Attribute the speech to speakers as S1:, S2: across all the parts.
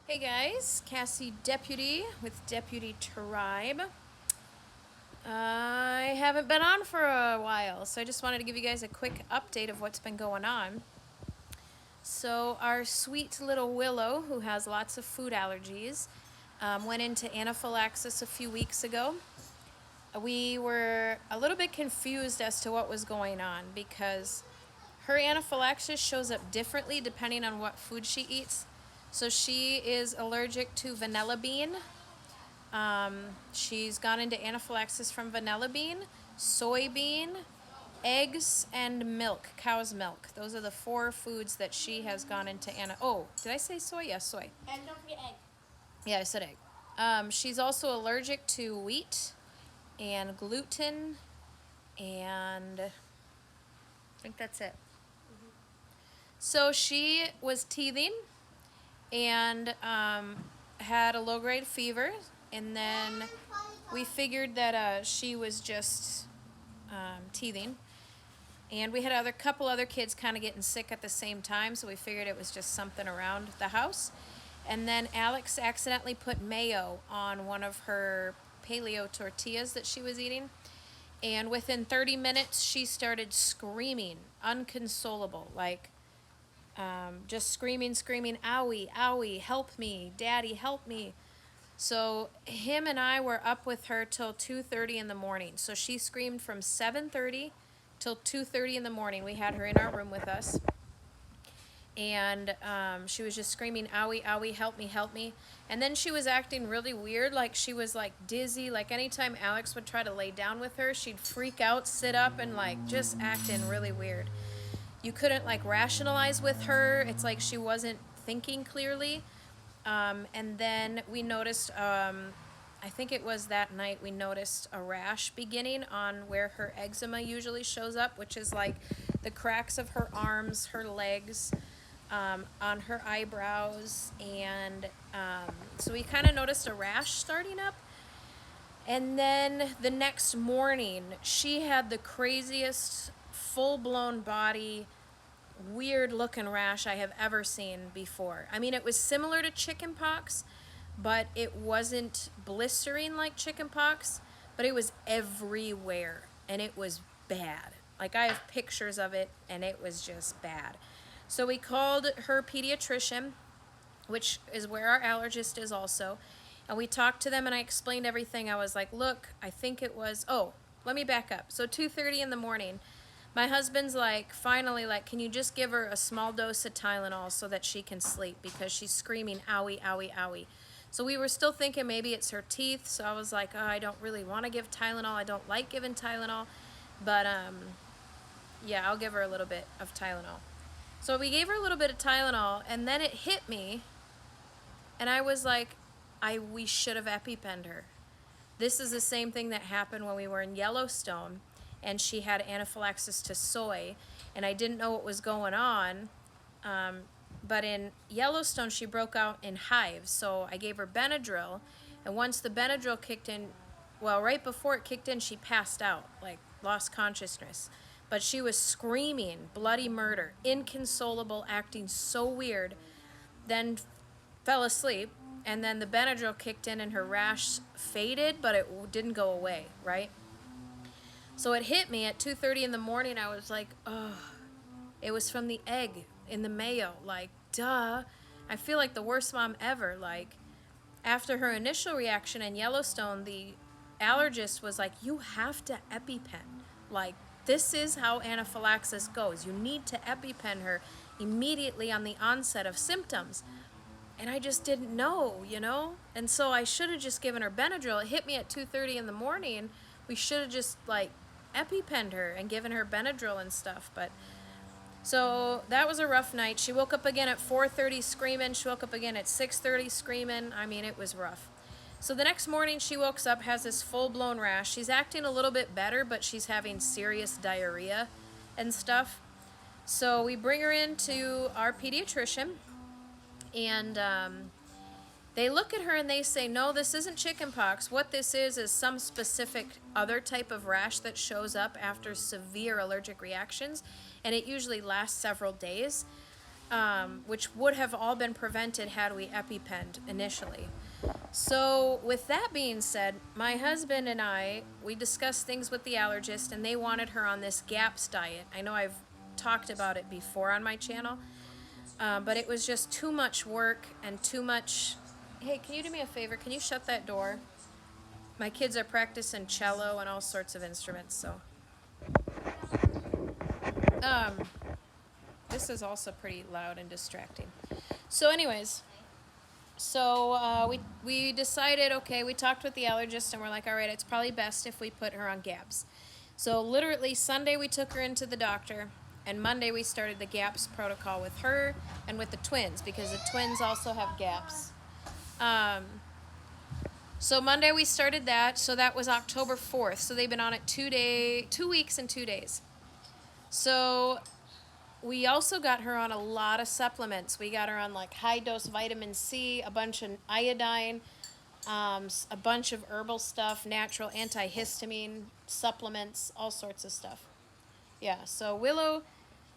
S1: Hey guys, Cassie Deputy with Deputy Tribe. I haven't been on for a while, so I just wanted to give you guys a quick update of what's been going on. So our sweet little Willow, who has lots of food allergies, went into anaphylaxis a few weeks ago. We were a little bit confused as to what was going on because her anaphylaxis shows up differently depending on what food she eats. So she is allergic to vanilla bean. She's gone into anaphylaxis from vanilla bean, soybean, eggs, and milk, cow's milk. Those are the 4 foods that she has gone into Oh, did I say soy? Yes, soy.
S2: And don't forget egg.
S1: Yeah, I said egg. She's also allergic to wheat and gluten, and I think that's it. So she was teething and had a low-grade fever, and then we figured that she was just teething, and we had a couple other kids kind of getting sick at the same time, so we figured it was just something around the house. And then Alex accidentally put mayo on one of her paleo tortillas that she was eating, and within 30 minutes she started screaming, unconsolable, like just screaming, owie, owie, help me, daddy, help me. So him and I were up with her till 2:30 in the morning. So she screamed from 7:30 till 2:30 in the morning. We had her in our room with us. And she was just screaming, owie, owie, help me, help me. And then she was acting really weird, like she was like dizzy. Like anytime Alex would try to lay down with her, she'd freak out, sit up, and like just acting really weird. You couldn't like rationalize with her. It's like she wasn't thinking clearly. And then we noticed, I think it was that night, we noticed a rash beginning on where her eczema usually shows up, which is like the cracks of her arms, her legs, on her eyebrows. And so we kind of noticed a rash starting up. And then the next morning, she had the craziest full-blown body, weird looking rash I have ever seen before. I mean, it was similar to chicken pox, but it wasn't blistering like chicken pox, but it was everywhere, and it was bad. Like, I have pictures of it, and it was just bad. So we called her pediatrician, which is where our allergist is also, and we talked to them, and I explained everything. I was like, look, I think it was, let me back up. So 2:30 in the morning, my husband's like, finally, like, can you just give her a small dose of Tylenol so that she can sleep, because she's screaming, owie, owie, owie. So we were still thinking maybe it's her teeth, so I was like, oh, I don't really want to give Tylenol. I don't like giving Tylenol, but yeah, I'll give her a little bit of Tylenol. So we gave her a little bit of Tylenol, and then it hit me, and I was like, we should have EpiPenned her. This is the same thing that happened when we were in Yellowstone, and she had anaphylaxis to soy, and I didn't know what was going on. But in Yellowstone, she broke out in hives, so I gave her Benadryl, and once the Benadryl kicked in, well, right before it kicked in, she passed out, like lost consciousness. But she was screaming bloody murder, inconsolable, acting so weird, then fell asleep, and then the Benadryl kicked in and her rash faded, but it didn't go away, right? So it hit me at 2:30 in the morning. I was like, oh, it was from the egg in the mayo. Like, duh. I feel like the worst mom ever. Like, after her initial reaction in Yellowstone, the allergist was like, you have to EpiPen. Like, this is how anaphylaxis goes. You need to EpiPen her immediately on the onset of symptoms. And I just didn't know, you know? And so I should have just given her Benadryl. It hit me at 2:30 in the morning. We should have just, like, EpiPenned her and given her Benadryl and stuff. But so that was a rough night. She woke up again at 4:30 screaming. She woke up again at 6:30 screaming. I mean, it was rough. So the next morning she wakes up, has this full-blown rash. She's acting a little bit better, but she's having serious diarrhea and stuff. So we bring her in to our pediatrician, and they look at her and they say, no, this isn't chickenpox. What this is some specific other type of rash that shows up after severe allergic reactions, and it usually lasts several days. which would have all been prevented had we EpiPenned initially. So, with that being said, my husband and we discussed things with the allergist, and they wanted her on this GAPS diet. I know I've talked about it before on my channel, but it was just too much work and too much. Hey, can you do me a favor? Can you shut that door? My kids are practicing cello and all sorts of instruments, so. Um, this is also pretty loud and distracting. So, anyways, we decided, okay, we talked with the allergist and we're like, all right, it's probably best if we put her on GAPS. So literally Sunday we took her into the doctor, and Monday we started the GAPS protocol with her and with the twins, because the twins also have GAPS. So Monday we started that, so that was October 4th. So they've been on it 2 weeks and 2 days. So we also got her on a lot of supplements. We got her on like high dose vitamin C, a bunch of iodine, a bunch of herbal stuff, natural antihistamine supplements, all sorts of stuff. Yeah, so Willow,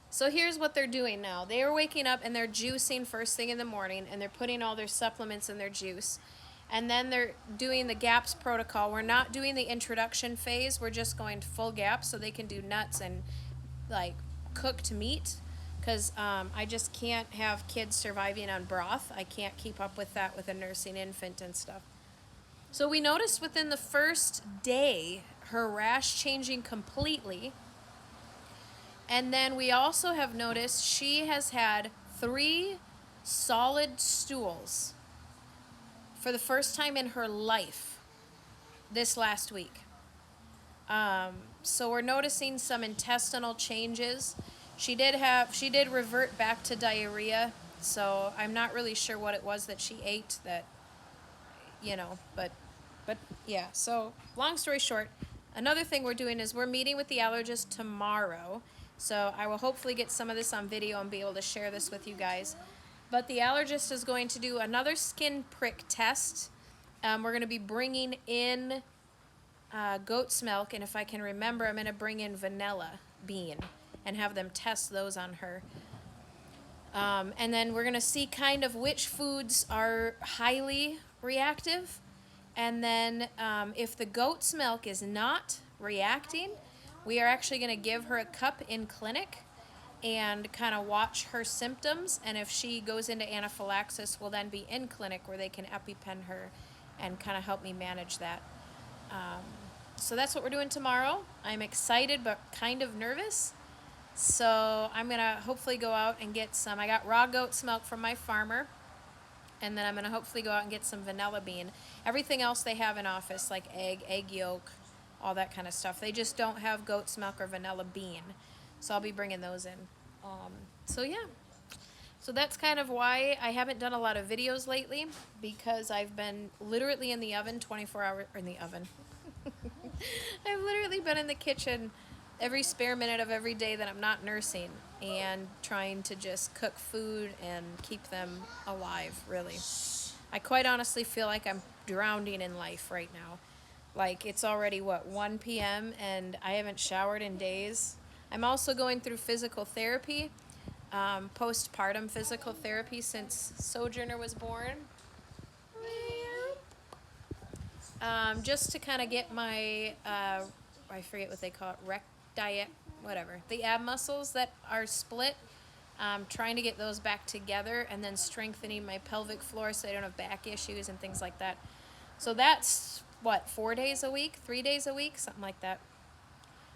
S1: so here's what they're doing now. They are waking up and they're juicing first thing in the morning, and they're putting all their supplements in their juice. And then they're doing the GAPS protocol. We're not doing the introduction phase. We're just going full GAPS so they can do nuts and like cooked meat, because I just can't have kids surviving on broth. I can't keep up with that with a nursing infant and stuff. So we noticed within the first day her rash changing completely. And then we also have noticed she has had 3 solid stools for the first time in her life this last week. So we're noticing some intestinal changes. She did revert back to diarrhea, so I'm not really sure what it was that she ate that, but yeah. So long story short, another thing we're doing is we're meeting with the allergist tomorrow. So I will hopefully get some of this on video and be able to share this with you guys. But the allergist is going to do another skin prick test. We're going to be bringing in goat's milk, and if I can remember, I'm going to bring in vanilla bean and have them test those on her. And then we're going to see kind of which foods are highly reactive. And then if the goat's milk is not reacting, we are actually going to give her a cup in clinic and kind of watch her symptoms. And if she goes into anaphylaxis, we'll then be in clinic where they can EpiPen her and kind of help me manage that. So that's what we're doing tomorrow. I'm excited but kind of nervous. So I'm going to hopefully go out and get some. I got raw goat's milk from my farmer. And then I'm going to hopefully go out and get some vanilla bean. Everything else they have in office, like egg yolk, all that kind of stuff. They just don't have goat's milk or vanilla bean. So I'll be bringing those in. So yeah. So that's kind of why I haven't done a lot of videos lately, because I've been literally in the oven 24 hours, or in the oven. I've literally been in the kitchen every spare minute of every day that I'm not nursing, and trying to just cook food and keep them alive, really. I quite honestly feel like I'm drowning in life right now. Like, it's already, 1 p.m., and I haven't showered in days. I'm also going through physical therapy, postpartum physical therapy since Sojourner was born. Just to kind of get my, I forget what they call it, rec diet, whatever. The ab muscles that are split, trying to get those back together, and then strengthening my pelvic floor so I don't have back issues and things like that. So that's, 4 days a week, 3 days a week, something like that.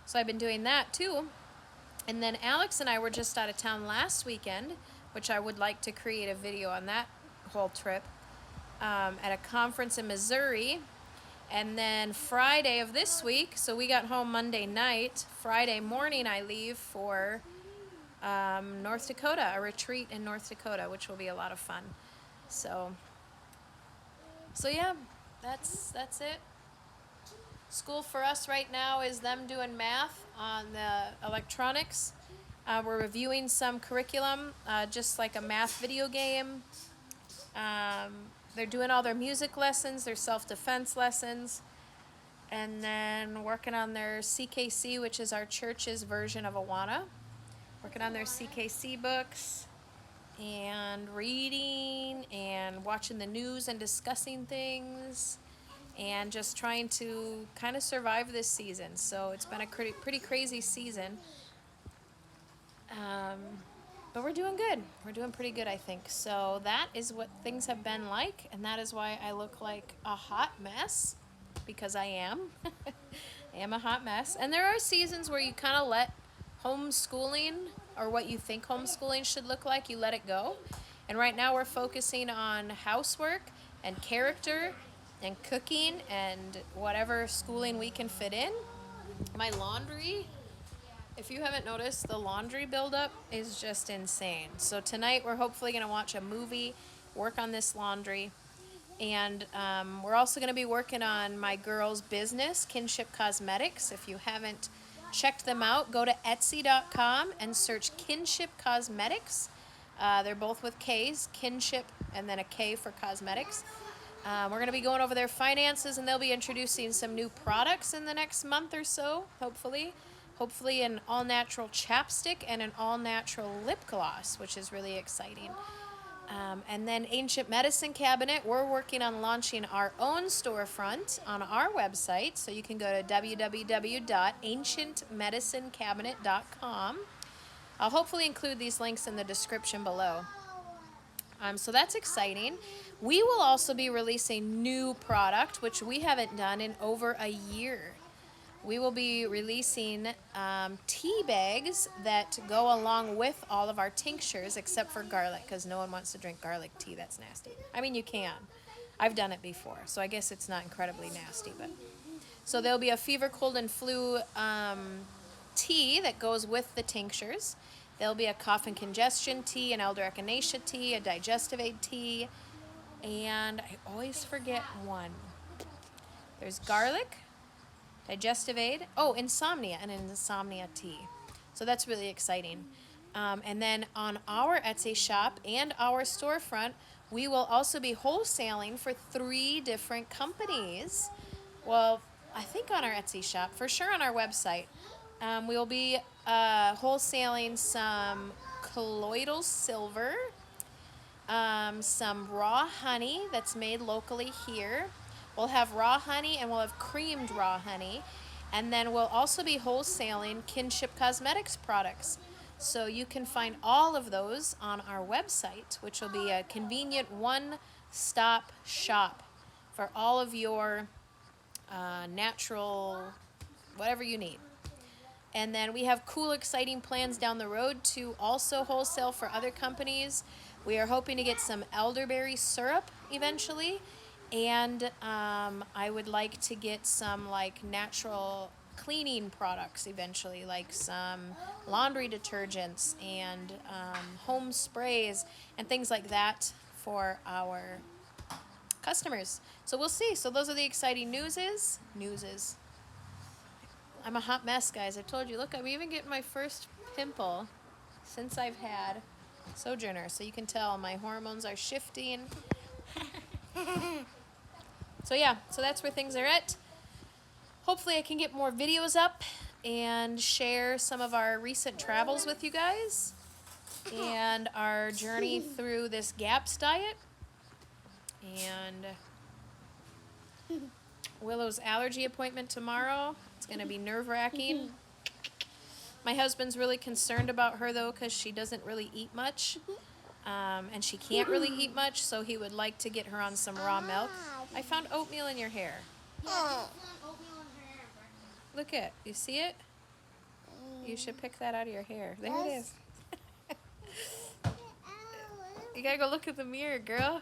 S1: So I've been doing that too. And then Alex and I were just out of town last weekend, which I would like to create a video on that whole trip, at a conference in Missouri. And then Friday of this week, so we got home Monday night. Friday morning I leave for North Dakota, a retreat in North Dakota, which will be a lot of fun. So yeah, that's it. School for us right now is them doing math on the electronics. We're reviewing some curriculum, just like a math video game. They're doing all their music lessons, their self-defense lessons, and then working on their CKC, which is our church's version of Awana. Working on their CKC books. and reading and watching the news and discussing things and just trying to kind of survive this season. So it's been a pretty crazy season. But we're doing good. We're doing pretty good, I think. So that is what things have been like, and that is why I look like a hot mess, because I am. I am a hot mess. And there are seasons where you kind of let homeschooling, or what you think homeschooling should look like, you let it go. And right now we're focusing on housework and character and cooking and whatever schooling we can fit in. My laundry, if you haven't noticed, the laundry buildup is just insane. So tonight we're hopefully going to watch a movie, work on this laundry, and we're also going to be working on my girls' business, Kinship Kosmetics. If you haven't checked them out, go to Etsy.com and search Kinship Kosmetics. They're both with K's, Kinship and then a K for Cosmetics. We're going to be going over their finances, and they'll be introducing some new products in the next month or so, hopefully. Hopefully an all-natural chapstick and an all-natural lip gloss, which is really exciting. And then Ancient Medicine Cabinet, we're working on launching our own storefront on our website. So you can go to www.ancientmedicinecabinet.com. I'll hopefully include these links in the description below. So that's exciting. We will also be releasing new product, which we haven't done in over a year. We will be releasing tea bags that go along with all of our tinctures, except for garlic, because no one wants to drink garlic tea. That's nasty. I mean, you can. I've done it before, so I guess it's not incredibly nasty. But so there'll be a fever, cold, and flu tea that goes with the tinctures. There'll be a cough and congestion tea, an elder echinacea tea, a digestive aid tea, and I always forget one. There's garlic, digestive aid, insomnia, and an insomnia tea. So that's really exciting. And then on our Etsy shop and our storefront, we will also be wholesaling for 3 different companies. Well, I think on our Etsy shop, for sure on our website. We'll be wholesaling some colloidal silver, some raw honey that's made locally here. We'll have raw honey and we'll have creamed raw honey. And then we'll also be wholesaling Kinship Kosmetics products. So you can find all of those on our website, which will be a convenient one-stop shop for all of your natural, whatever you need. And then we have cool, exciting plans down the road to also wholesale for other companies. We are hoping to get some elderberry syrup eventually. And I would like to get some like natural cleaning products eventually, like some laundry detergents and home sprays and things like that for our customers. So we'll see. So those are the exciting newses. I'm a hot mess, guys. I told you. Look, I'm even getting my first pimple since I've had Sojourner. So you can tell my hormones are shifting. So yeah, so that's where things are at. Hopefully I can get more videos up and share some of our recent travels with you guys and our journey through this GAPS diet and Willow's allergy appointment tomorrow. It's going to be nerve-wracking. My husband's really concerned about her though, because she doesn't really eat much. And she can't really eat much, so he would like to get her on some raw milk. I found oatmeal in your hair. Look at, you see it? You should pick that out of your hair. There it is. You gotta go look at the mirror, girl.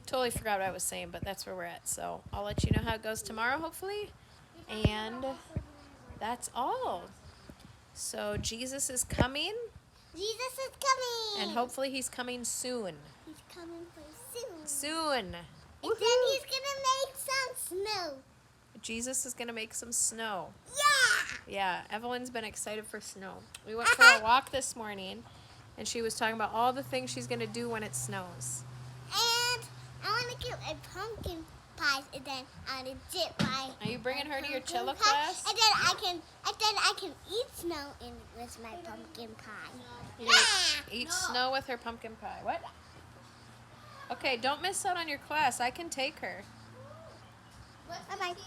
S1: Totally forgot what I was saying, but that's where we're at. So I'll let you know how it goes tomorrow, hopefully. And that's all. So Jesus is coming.
S2: Jesus is coming.
S1: And hopefully he's coming soon.
S2: He's coming soon.
S1: Soon.
S2: And then he's going to make some snow.
S1: Jesus is going to make some snow.
S2: Yeah.
S1: Yeah, Evelyn's been excited for snow. We went for a walk this morning, and she was talking about all the things she's going to do when it snows.
S2: And I want to get a pumpkin pies, and then I dip my.
S1: Are you bringing her to your
S2: pumpkin
S1: cello
S2: pie,
S1: class?
S2: And then I can eat snow with my pumpkin pie.
S1: You eat snow with her pumpkin pie. What? Okay, don't miss out on your class. I can take her.
S2: What's 15 minus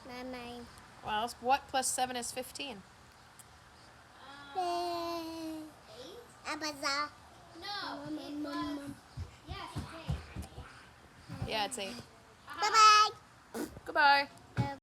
S2: 7? Bye.
S1: Well, what plus 7 is 15?
S2: 8? Abaza. No. 8 plus. Yes, it's 8.
S1: Yeah, it's 8.
S2: Bye-bye.
S1: Goodbye.